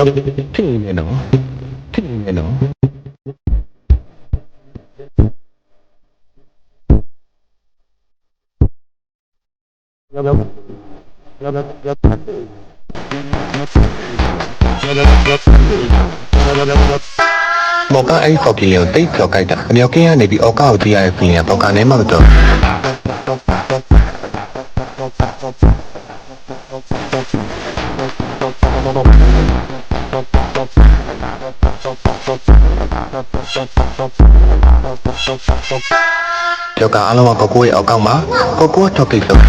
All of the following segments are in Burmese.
ဖြစ်နေတယ်နော်ဖြစ်နေတယ်နော်မောကအဲ့ခေါ်ပြေကိုတိတ်ပြောက်ကြိုက်တာအမြောက်ကင်းကနေပြီးအော်ကောက်တီးရတဲ့ပြင်ကပေါကနေမှမတော့ကျောကအလုံးကကိုကိုရဲ့အောက်ကောက်မှာကိုကိုထောက်ကိတ်လို့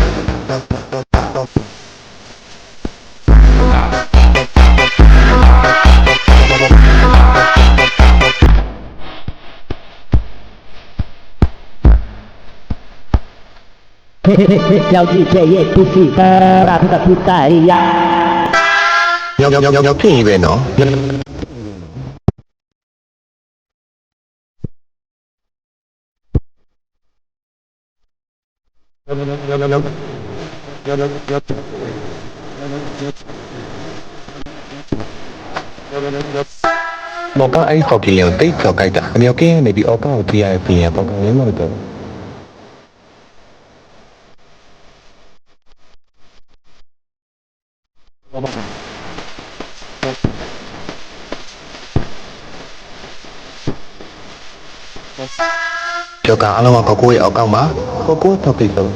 ယောက်ျီးရဲ့ပစ္စည်းရာထပူတိုင်ယာရောက်ဖြစ်ရင်ပဲနော်မောကအဲ့ခေါ်ပြေကိုတိတ်ပြောက်ကြိုက်တာအမြောက်ကင်းကနေပြီးအော်ကောက်တီးရတဲ့ပြင်ကပေါကနေမှမတော့ကျောကအလုံးကကိုကိုရဲ့အောက်ကောက်မှာကိုကိုထောက်ကိတ်လို့